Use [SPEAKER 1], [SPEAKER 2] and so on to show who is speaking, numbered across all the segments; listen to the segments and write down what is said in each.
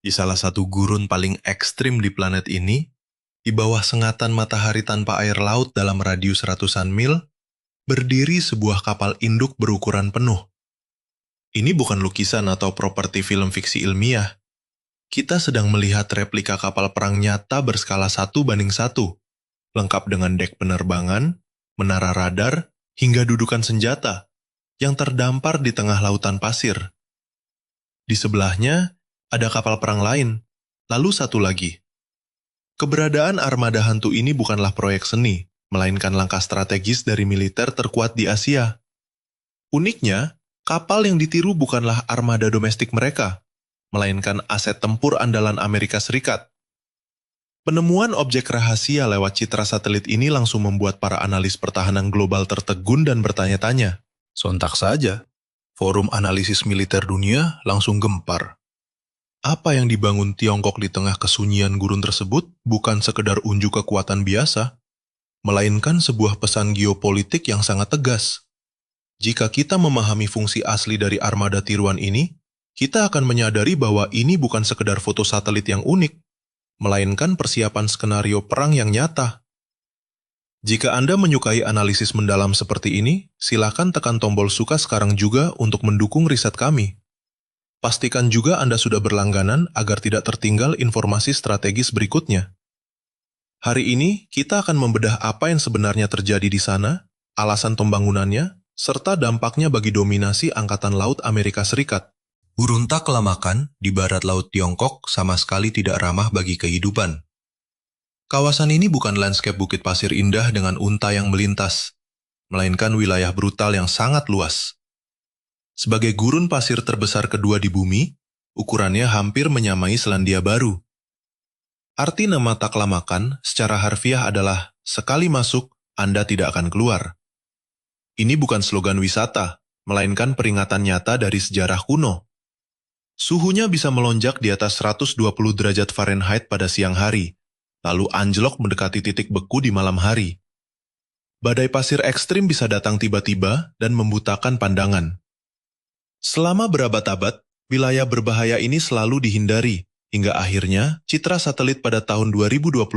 [SPEAKER 1] Di salah satu gurun paling ekstrim di planet ini, di bawah sengatan matahari tanpa air laut dalam radius ratusan mil, berdiri sebuah kapal induk berukuran penuh. Ini bukan lukisan atau properti film fiksi ilmiah. Kita sedang melihat replika kapal perang nyata berskala 1:1, lengkap dengan dek penerbangan, menara radar, hingga dudukan senjata, yang terdampar di tengah lautan pasir. Di sebelahnya, ada kapal perang lain, lalu satu lagi. Keberadaan armada hantu ini bukanlah proyek seni, melainkan langkah strategis dari militer terkuat di Asia. Uniknya, kapal yang ditiru bukanlah armada domestik mereka, melainkan aset tempur andalan Amerika Serikat. Penemuan objek rahasia lewat citra satelit ini langsung membuat para analis pertahanan global tertegun dan bertanya-tanya. Sontak saja, forum analisis militer dunia langsung gempar. Apa yang dibangun Tiongkok di tengah kesunyian gurun tersebut bukan sekedar unjuk kekuatan biasa, melainkan sebuah pesan geopolitik yang sangat tegas. Jika kita memahami fungsi asli dari armada tiruan ini, kita akan menyadari bahwa ini bukan sekedar foto satelit yang unik, melainkan persiapan skenario perang yang nyata. Jika Anda menyukai analisis mendalam seperti ini, silakan tekan tombol suka sekarang juga untuk mendukung riset kami. Pastikan juga Anda sudah berlangganan agar tidak tertinggal informasi strategis berikutnya. Hari ini, kita akan membedah apa yang sebenarnya terjadi di sana, alasan pembangunannya, serta dampaknya bagi dominasi Angkatan Laut Amerika Serikat. Gurun tak kelamakan di barat laut Tiongkok sama sekali tidak ramah bagi kehidupan. Kawasan ini bukan landscape bukit pasir indah dengan unta yang melintas, melainkan wilayah brutal yang sangat luas. Sebagai gurun pasir terbesar kedua di bumi, ukurannya hampir menyamai Selandia Baru. Arti nama Taklamakan secara harfiah adalah, sekali masuk, Anda tidak akan keluar. Ini bukan slogan wisata, melainkan peringatan nyata dari sejarah kuno. Suhunya bisa melonjak di atas 120 derajat Fahrenheit pada siang hari, lalu anjlok mendekati titik beku di malam hari. Badai pasir ekstrim bisa datang tiba-tiba dan membutakan pandangan. Selama berabad-abad, wilayah berbahaya ini selalu dihindari, hingga akhirnya citra satelit pada tahun 2021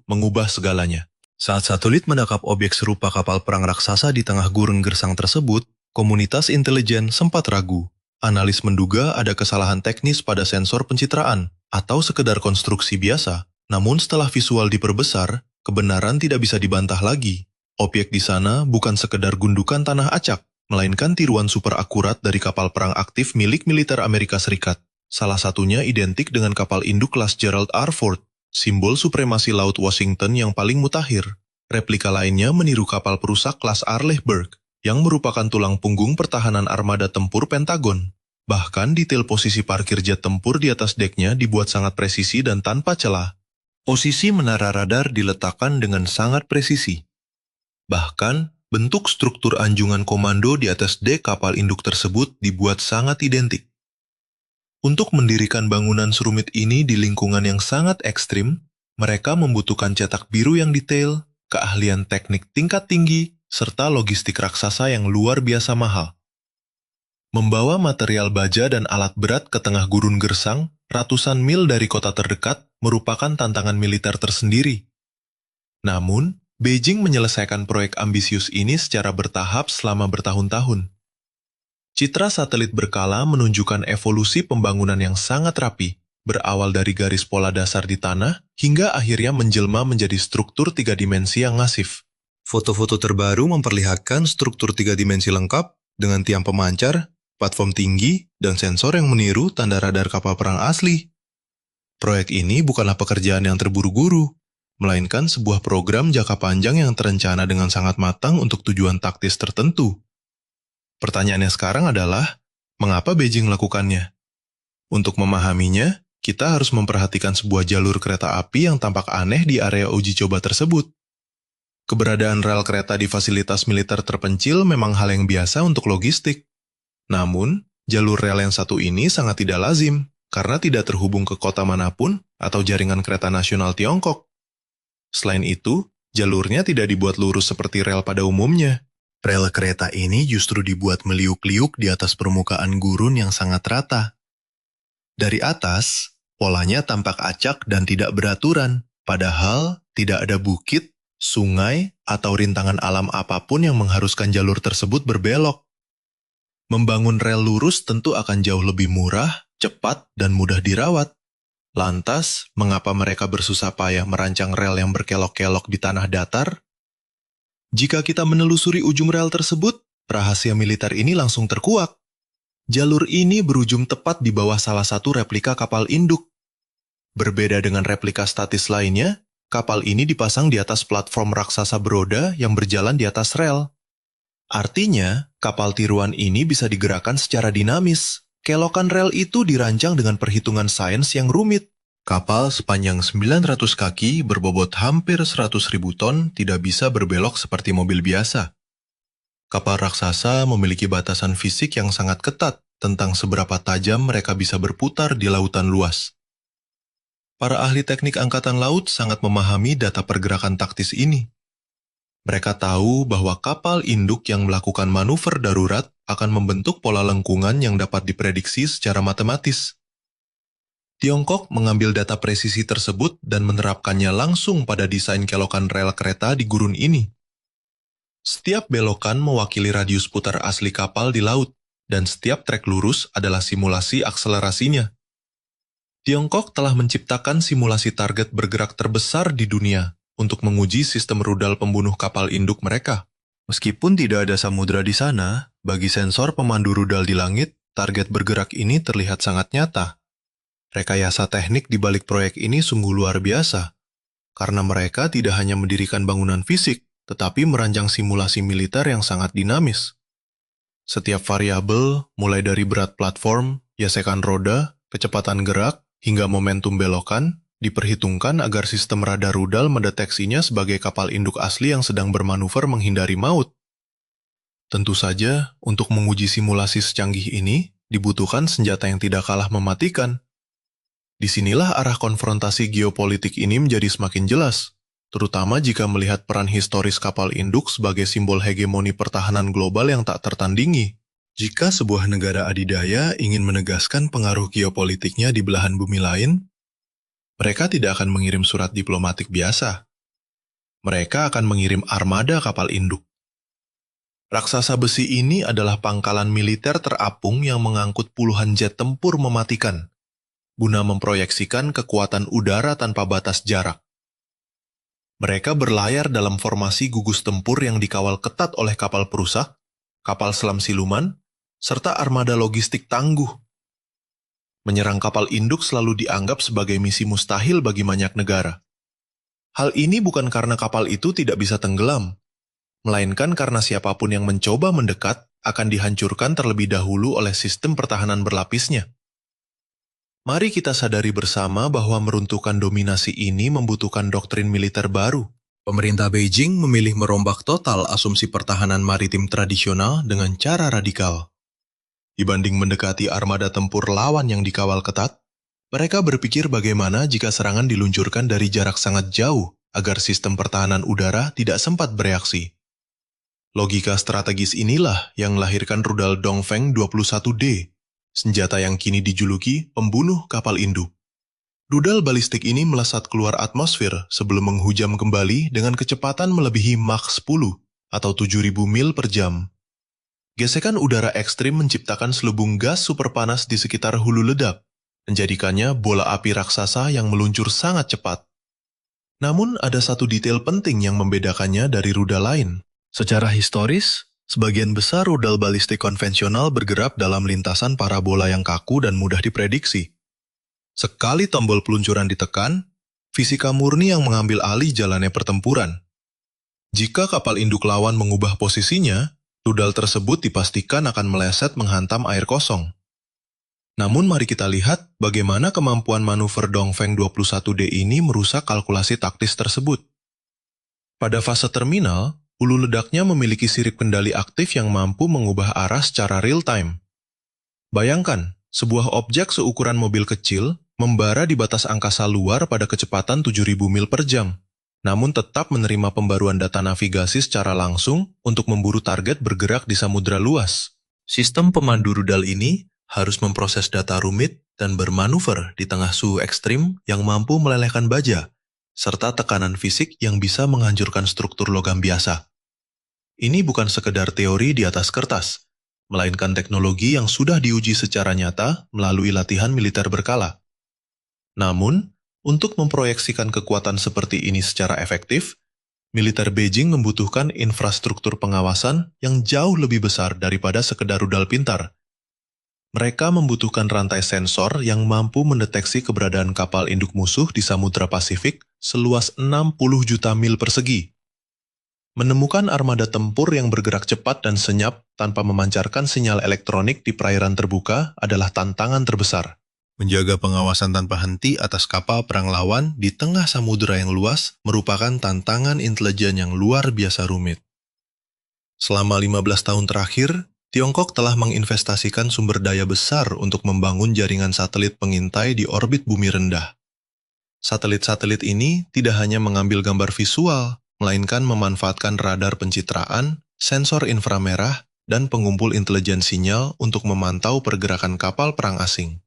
[SPEAKER 1] mengubah segalanya. Saat satelit menangkap objek serupa kapal perang raksasa di tengah gurun gersang tersebut, komunitas intelijen sempat ragu. Analis menduga ada kesalahan teknis pada sensor pencitraan, atau sekedar konstruksi biasa. Namun setelah visual diperbesar, kebenaran tidak bisa dibantah lagi. Objek di sana bukan sekedar gundukan tanah acak, melainkan tiruan super akurat dari kapal perang aktif milik militer Amerika Serikat. Salah satunya identik dengan kapal induk kelas Gerald R. Ford, simbol supremasi laut Washington yang paling mutakhir. Replika lainnya meniru kapal perusak kelas Arleigh Burke, yang merupakan tulang punggung pertahanan armada tempur Pentagon. Bahkan detail posisi parkir jet tempur di atas deknya dibuat sangat presisi dan tanpa celah. Posisi menara radar diletakkan dengan sangat presisi. Bahkan, bentuk struktur anjungan komando di atas dek kapal induk tersebut dibuat sangat identik. Untuk mendirikan bangunan serumit ini di lingkungan yang sangat ekstrim, mereka membutuhkan cetak biru yang detail, keahlian teknik tingkat tinggi, serta logistik raksasa yang luar biasa mahal. Membawa material baja dan alat berat ke tengah gurun gersang, ratusan mil dari kota terdekat, merupakan tantangan militer tersendiri. Namun, Beijing menyelesaikan proyek ambisius ini secara bertahap selama bertahun-tahun. Citra satelit berkala menunjukkan evolusi pembangunan yang sangat rapi, berawal dari garis pola dasar di tanah, hingga akhirnya menjelma menjadi struktur 3 dimensi yang masif. Foto-foto terbaru memperlihatkan struktur 3 dimensi lengkap, dengan tiang pemancar, platform tinggi, dan sensor yang meniru tanda radar kapal perang asli. Proyek ini bukanlah pekerjaan yang terburu-buru, melainkan sebuah program jangka panjang yang terencana dengan sangat matang untuk tujuan taktis tertentu. Pertanyaannya sekarang adalah, mengapa Beijing melakukannya? Untuk memahaminya, kita harus memperhatikan sebuah jalur kereta api yang tampak aneh di area uji coba tersebut. Keberadaan rel kereta di fasilitas militer terpencil memang hal yang biasa untuk logistik. Namun, jalur rel yang satu ini sangat tidak lazim, karena tidak terhubung ke kota manapun atau jaringan kereta nasional Tiongkok. Selain itu, jalurnya tidak dibuat lurus seperti rel pada umumnya. Rel kereta ini justru dibuat meliuk-liuk di atas permukaan gurun yang sangat rata. Dari atas, Polanya tampak acak dan tidak beraturan, padahal tidak ada bukit, sungai, atau rintangan alam apapun yang mengharuskan jalur tersebut berbelok. Membangun rel lurus tentu akan jauh lebih murah, cepat, dan mudah dirawat. Lantas, mengapa mereka bersusah payah merancang rel yang berkelok-kelok di tanah datar? Jika kita menelusuri ujung rel tersebut, rahasia militer ini langsung terkuak. Jalur ini berujung tepat di bawah salah satu replika kapal induk. Berbeda dengan replika statis lainnya, kapal ini dipasang di atas platform raksasa beroda yang berjalan di atas rel. Artinya, kapal tiruan ini bisa digerakkan secara dinamis. Kelokan rel itu dirancang dengan perhitungan sains yang rumit. Kapal sepanjang 900 kaki berbobot hampir 100.000 ton tidak bisa berbelok seperti mobil biasa. Kapal raksasa memiliki batasan fisik yang sangat ketat tentang seberapa tajam mereka bisa berputar di lautan luas. Para ahli teknik angkatan laut sangat memahami data pergerakan taktis ini. Mereka tahu bahwa kapal induk yang melakukan manuver darurat akan membentuk pola lengkungan yang dapat diprediksi secara matematis. Tiongkok mengambil data presisi tersebut dan menerapkannya langsung pada desain kelokan rel kereta di gurun ini. Setiap belokan mewakili radius putar asli kapal di laut, dan setiap trek lurus adalah simulasi akselerasinya. Tiongkok telah menciptakan simulasi target bergerak terbesar di dunia untuk menguji sistem rudal pembunuh kapal induk mereka. Meskipun tidak ada samudra di sana, bagi sensor pemandu rudal di langit, target bergerak ini terlihat sangat nyata. Rekayasa teknik di balik proyek ini sungguh luar biasa, karena mereka tidak hanya mendirikan bangunan fisik, tetapi merancang simulasi militer yang sangat dinamis. Setiap variabel, mulai dari berat platform, gesekan roda, kecepatan gerak, hingga momentum belokan, diperhitungkan agar sistem radar rudal mendeteksinya sebagai kapal induk asli yang sedang bermanuver menghindari maut. Tentu saja, untuk menguji simulasi secanggih ini, dibutuhkan senjata yang tidak kalah mematikan. Disinilah arah konfrontasi geopolitik ini menjadi semakin jelas, terutama jika melihat peran historis kapal induk sebagai simbol hegemoni pertahanan global yang tak tertandingi. Jika sebuah negara adidaya ingin menegaskan pengaruh geopolitiknya di belahan bumi lain, mereka tidak akan mengirim surat diplomatik biasa. Mereka akan mengirim armada kapal induk. Raksasa besi ini adalah pangkalan militer terapung yang mengangkut puluhan jet tempur mematikan, guna memproyeksikan kekuatan udara tanpa batas jarak. Mereka berlayar dalam formasi gugus tempur yang dikawal ketat oleh kapal perusak, kapal selam siluman, serta armada logistik tangguh. Menyerang kapal induk selalu dianggap sebagai misi mustahil bagi banyak negara. Hal ini bukan karena kapal itu tidak bisa tenggelam, melainkan karena siapapun yang mencoba mendekat akan dihancurkan terlebih dahulu oleh sistem pertahanan berlapisnya. Mari kita sadari bersama bahwa meruntuhkan dominasi ini membutuhkan doktrin militer baru. Pemerintah Beijing memilih merombak total asumsi pertahanan maritim tradisional dengan cara radikal. Dibanding mendekati armada tempur lawan yang dikawal ketat, mereka berpikir bagaimana jika serangan diluncurkan dari jarak sangat jauh agar sistem pertahanan udara tidak sempat bereaksi. Logika strategis inilah yang melahirkan rudal Dongfeng 21D, senjata yang kini dijuluki pembunuh kapal induk. Rudal balistik ini melesat keluar atmosfer sebelum menghujam kembali dengan kecepatan melebihi Mach 10 atau 7.000 mil per jam. Gesekan udara ekstrim menciptakan selubung gas super panas di sekitar hulu ledak, menjadikannya bola api raksasa yang meluncur sangat cepat. Namun ada satu detail penting yang membedakannya dari rudal lain. Secara historis, sebagian besar rudal balistik konvensional bergerak dalam lintasan parabola yang kaku dan mudah diprediksi. Sekali tombol peluncuran ditekan, fisika murni yang mengambil alih jalannya pertempuran. Jika kapal induk lawan mengubah posisinya, rudal tersebut dipastikan akan meleset menghantam air kosong. Namun mari kita lihat bagaimana kemampuan manuver Dongfeng 21D ini merusak kalkulasi taktis tersebut. Pada fase terminal, hulu ledaknya memiliki sirip kendali aktif yang mampu mengubah arah secara real-time. Bayangkan, sebuah objek seukuran mobil kecil membara di batas angkasa luar pada kecepatan 7.000 mil per jam, namun tetap menerima pembaruan data navigasi secara langsung untuk memburu target bergerak di samudra luas. Sistem pemandu rudal ini harus memproses data rumit dan bermanuver di tengah suhu ekstrim yang mampu melelehkan baja, serta tekanan fisik yang bisa menghancurkan struktur logam biasa. Ini bukan sekedar teori di atas kertas, melainkan teknologi yang sudah diuji secara nyata melalui latihan militer berkala. Namun, untuk memproyeksikan kekuatan seperti ini secara efektif, militer Beijing membutuhkan infrastruktur pengawasan yang jauh lebih besar daripada sekedar rudal pintar. Mereka membutuhkan rantai sensor yang mampu mendeteksi keberadaan kapal induk musuh di Samudra Pasifik seluas 60 juta mil persegi. Menemukan armada tempur yang bergerak cepat dan senyap tanpa memancarkan sinyal elektronik di perairan terbuka adalah tantangan terbesar. Menjaga pengawasan tanpa henti atas kapal perang lawan di tengah samudera yang luas merupakan tantangan intelijen yang luar biasa rumit. Selama 15 tahun terakhir, Tiongkok telah menginvestasikan sumber daya besar untuk membangun jaringan satelit pengintai di orbit bumi rendah. Satelit-satelit ini tidak hanya mengambil gambar visual, melainkan memanfaatkan radar pencitraan, sensor inframerah, dan pengumpul intelijen sinyal untuk memantau pergerakan kapal perang asing.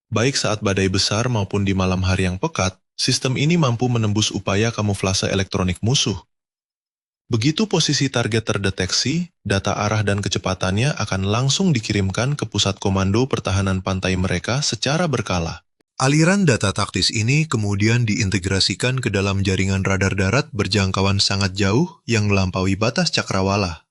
[SPEAKER 1] Baik saat badai besar maupun di malam hari yang pekat, sistem ini mampu menembus upaya kamuflase elektronik musuh. Begitu posisi target terdeteksi, data arah dan kecepatannya akan langsung dikirimkan ke pusat komando pertahanan pantai mereka secara berkala. Aliran data taktis ini kemudian diintegrasikan ke dalam jaringan radar darat berjangkauan sangat jauh yang melampaui batas cakrawala.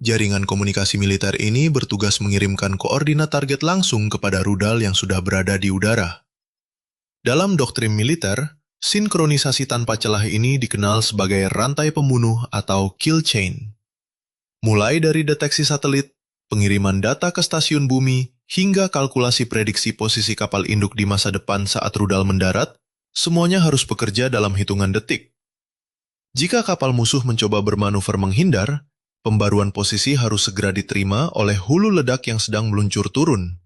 [SPEAKER 1] Jaringan komunikasi militer ini bertugas mengirimkan koordinat target langsung kepada rudal yang sudah berada di udara. Dalam doktrin militer, sinkronisasi tanpa celah ini dikenal sebagai rantai pembunuh atau kill chain. Mulai dari deteksi satelit, pengiriman data ke stasiun bumi, hingga kalkulasi prediksi posisi kapal induk di masa depan saat rudal mendarat, semuanya harus bekerja dalam hitungan detik. Jika kapal musuh mencoba bermanuver menghindar, pembaruan posisi harus segera diterima oleh hulu ledak yang sedang meluncur turun.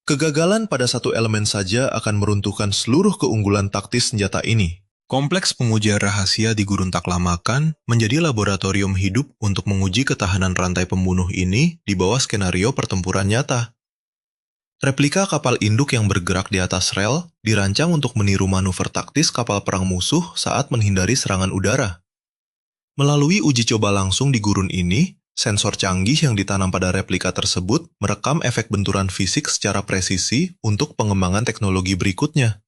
[SPEAKER 1] Kegagalan pada satu elemen saja akan meruntuhkan seluruh keunggulan taktis senjata ini. Kompleks pengujian rahasia di Gurun Taklamakan menjadi laboratorium hidup untuk menguji ketahanan rantai pembunuh ini di bawah skenario pertempuran nyata. Replika kapal induk yang bergerak di atas rel dirancang untuk meniru manuver taktis kapal perang musuh saat menghindari serangan udara. Melalui uji coba langsung di gurun ini, sensor canggih yang ditanam pada replika tersebut merekam efek benturan fisik secara presisi untuk pengembangan teknologi berikutnya.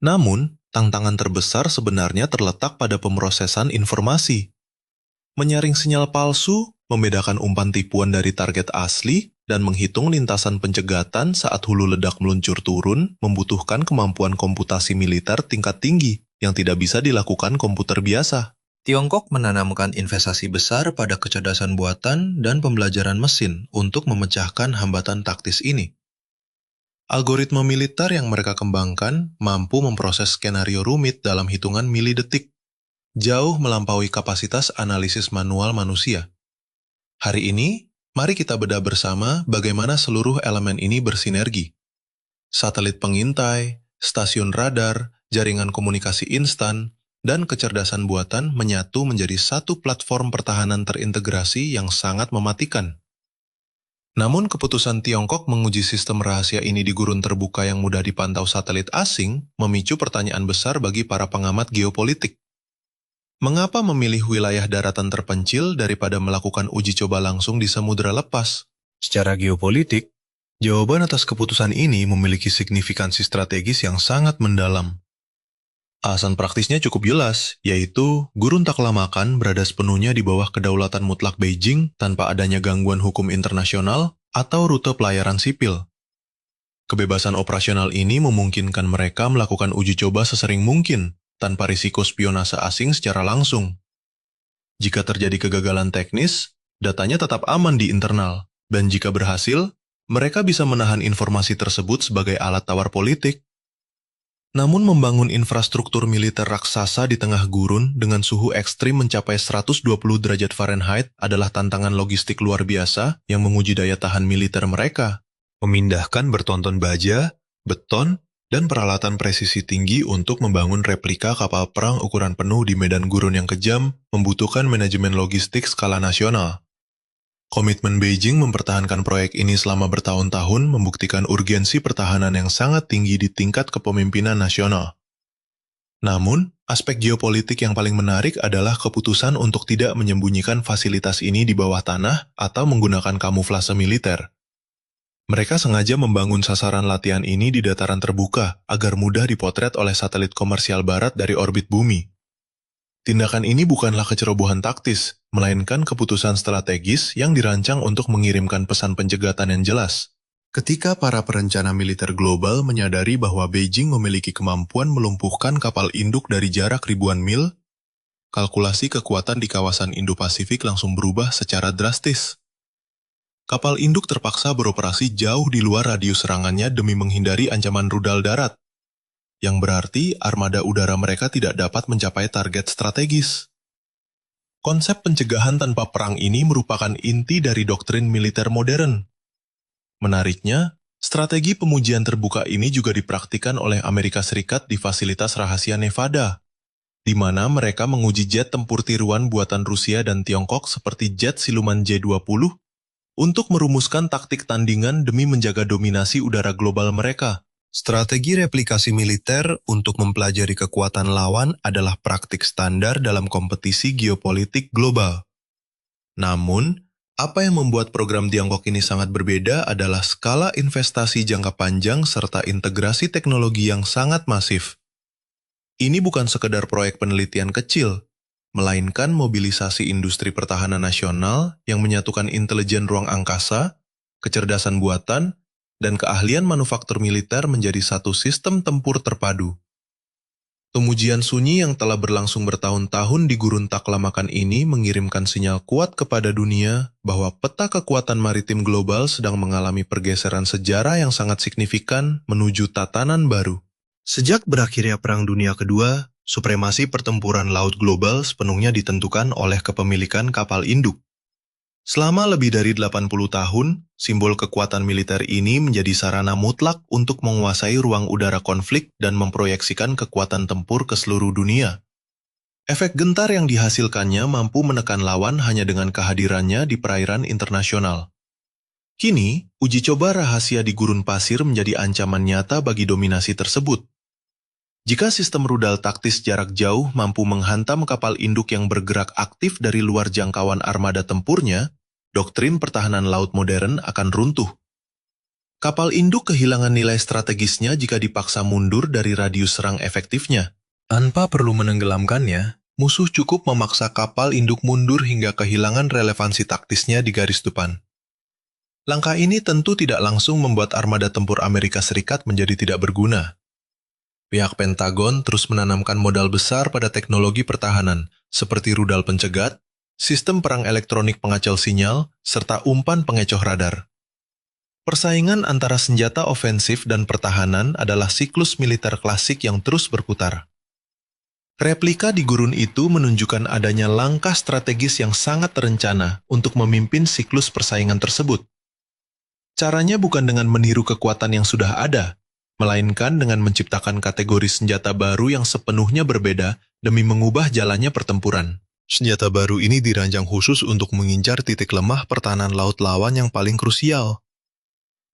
[SPEAKER 1] Namun, tantangan terbesar sebenarnya terletak pada pemrosesan informasi. Menyaring sinyal palsu, membedakan umpan tipuan dari target asli, dan menghitung lintasan pencegatan saat hulu ledak meluncur turun membutuhkan kemampuan komputasi militer tingkat tinggi yang tidak bisa dilakukan komputer biasa. Tiongkok menanamkan investasi besar pada kecerdasan buatan dan pembelajaran mesin untuk memecahkan hambatan taktis ini. Algoritma militer yang mereka kembangkan mampu memproses skenario rumit dalam hitungan milidetik, jauh melampaui kapasitas analisis manual manusia. Hari ini, mari kita bedah bersama bagaimana seluruh elemen ini bersinergi. Satelit pengintai, stasiun radar, jaringan komunikasi instan, dan kecerdasan buatan menyatu menjadi satu platform pertahanan terintegrasi yang sangat mematikan. Namun keputusan Tiongkok menguji sistem rahasia ini di gurun terbuka yang mudah dipantau satelit asing memicu pertanyaan besar bagi para pengamat geopolitik. Mengapa memilih wilayah daratan terpencil daripada melakukan uji coba langsung di samudera lepas? Secara geopolitik, jawaban atas keputusan ini memiliki signifikansi strategis yang sangat mendalam. Alasan praktisnya cukup jelas, yaitu Gurun Taklamakan berada sepenuhnya di bawah kedaulatan mutlak Beijing tanpa adanya gangguan hukum internasional atau rute pelayaran sipil. Kebebasan operasional ini memungkinkan mereka melakukan uji coba sesering mungkin tanpa risiko spionase asing secara langsung. Jika terjadi kegagalan teknis, datanya tetap aman di internal, dan jika berhasil, mereka bisa menahan informasi tersebut sebagai alat tawar politik. Namun membangun infrastruktur militer raksasa di tengah gurun dengan suhu ekstrim mencapai 120 derajat Fahrenheit adalah tantangan logistik luar biasa yang menguji daya tahan militer mereka. Memindahkan bertonton baja, beton, dan peralatan presisi tinggi untuk membangun replika kapal perang ukuran penuh di medan gurun yang kejam membutuhkan manajemen logistik skala nasional. Komitmen Beijing mempertahankan proyek ini selama bertahun-tahun membuktikan urgensi pertahanan yang sangat tinggi di tingkat kepemimpinan nasional. Namun, aspek geopolitik yang paling menarik adalah keputusan untuk tidak menyembunyikan fasilitas ini di bawah tanah atau menggunakan kamuflase militer. Mereka sengaja membangun sasaran latihan ini di dataran terbuka agar mudah dipotret oleh satelit komersial barat dari orbit bumi. Tindakan ini bukanlah kecerobohan taktis, melainkan keputusan strategis yang dirancang untuk mengirimkan pesan pencegatan yang jelas. Ketika para perencana militer global menyadari bahwa Beijing memiliki kemampuan melumpuhkan kapal induk dari jarak ribuan mil, kalkulasi kekuatan di kawasan Indo-Pasifik langsung berubah secara drastis. Kapal induk terpaksa beroperasi jauh di luar radius serangannya demi menghindari ancaman rudal darat, yang berarti armada udara mereka tidak dapat mencapai target strategis. Konsep pencegahan tanpa perang ini merupakan inti dari doktrin militer modern. Menariknya, strategi pengujian terbuka ini juga dipraktikkan oleh Amerika Serikat di fasilitas rahasia Nevada, di mana mereka menguji jet tempur tiruan buatan Rusia dan Tiongkok seperti jet siluman J-20 untuk merumuskan taktik tandingan demi menjaga dominasi udara global mereka. Strategi replikasi militer untuk mempelajari kekuatan lawan adalah praktik standar dalam kompetisi geopolitik global. Namun, apa yang membuat program Tiongkok ini sangat berbeda adalah skala investasi jangka panjang serta integrasi teknologi yang sangat masif. Ini bukan sekedar proyek penelitian kecil, melainkan mobilisasi industri pertahanan nasional yang menyatukan intelijen ruang angkasa, kecerdasan buatan, dan keahlian manufaktur militer menjadi satu sistem tempur terpadu. Pengujian sunyi yang telah berlangsung bertahun-tahun di gurun Taklamakan ini mengirimkan sinyal kuat kepada dunia bahwa peta kekuatan maritim global sedang mengalami pergeseran sejarah yang sangat signifikan menuju tatanan baru. Sejak berakhirnya Perang Dunia Kedua, supremasi pertempuran laut global sepenuhnya ditentukan oleh kepemilikan kapal induk. Selama lebih dari 80 tahun, simbol kekuatan militer ini menjadi sarana mutlak untuk menguasai ruang udara konflik dan memproyeksikan kekuatan tempur ke seluruh dunia. Efek gentar yang dihasilkannya mampu menekan lawan hanya dengan kehadirannya di perairan internasional. Kini, uji coba rahasia di gurun pasir menjadi ancaman nyata bagi dominasi tersebut. Jika sistem rudal taktis jarak jauh mampu menghantam kapal induk yang bergerak aktif dari luar jangkauan armada tempurnya, doktrin pertahanan laut modern akan runtuh. Kapal induk kehilangan nilai strategisnya jika dipaksa mundur dari radius serang efektifnya. Tanpa perlu menenggelamkannya, musuh cukup memaksa kapal induk mundur hingga kehilangan relevansi taktisnya di garis depan. Langkah ini tentu tidak langsung membuat armada tempur Amerika Serikat menjadi tidak berguna. Pihak Pentagon terus menanamkan modal besar pada teknologi pertahanan, seperti rudal pencegat, sistem perang elektronik pengacau sinyal, serta umpan pengecoh radar. Persaingan antara senjata ofensif dan pertahanan adalah siklus militer klasik yang terus berputar. Replika di gurun itu menunjukkan adanya langkah strategis yang sangat terencana untuk memimpin siklus persaingan tersebut. Caranya bukan dengan meniru kekuatan yang sudah ada, melainkan dengan menciptakan kategori senjata baru yang sepenuhnya berbeda demi mengubah jalannya pertempuran. Senjata baru ini dirancang khusus untuk mengincar titik lemah pertahanan laut lawan yang paling krusial.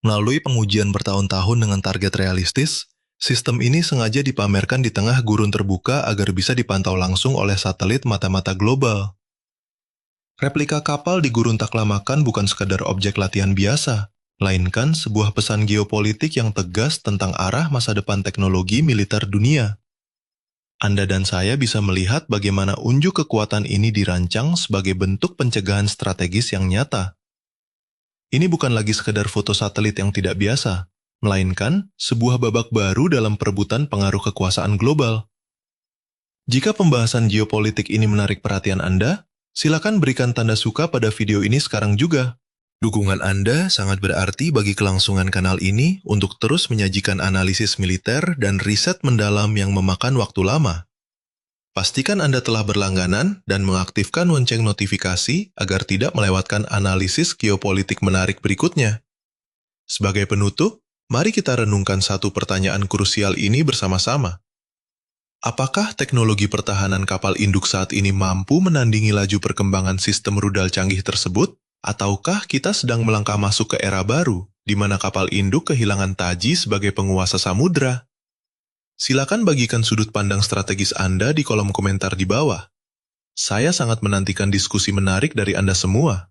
[SPEAKER 1] Melalui pengujian bertahun-tahun dengan target realistis, sistem ini sengaja dipamerkan di tengah gurun terbuka agar bisa dipantau langsung oleh satelit mata-mata global. Replika kapal di gurun Taklamakan bukan sekadar objek latihan biasa, melainkan sebuah pesan geopolitik yang tegas tentang arah masa depan teknologi militer dunia. Anda dan saya bisa melihat bagaimana unjuk kekuatan ini dirancang sebagai bentuk pencegahan strategis yang nyata. Ini bukan lagi sekedar foto satelit yang tidak biasa, melainkan sebuah babak baru dalam perebutan pengaruh kekuasaan global. Jika pembahasan geopolitik ini menarik perhatian Anda, silakan berikan tanda suka pada video ini sekarang juga. Dukungan Anda sangat berarti bagi kelangsungan kanal ini untuk terus menyajikan analisis militer dan riset mendalam yang memakan waktu lama. Pastikan Anda telah berlangganan dan mengaktifkan lonceng notifikasi agar tidak melewatkan analisis geopolitik menarik berikutnya. Sebagai penutup, mari kita renungkan satu pertanyaan krusial ini bersama-sama. Apakah teknologi pertahanan kapal induk saat ini mampu menandingi laju perkembangan sistem rudal canggih tersebut? Ataukah kita sedang melangkah masuk ke era baru, di mana kapal induk kehilangan taji sebagai penguasa samudra? Silakan bagikan sudut pandang strategis Anda di kolom komentar di bawah. Saya sangat menantikan diskusi menarik dari Anda semua.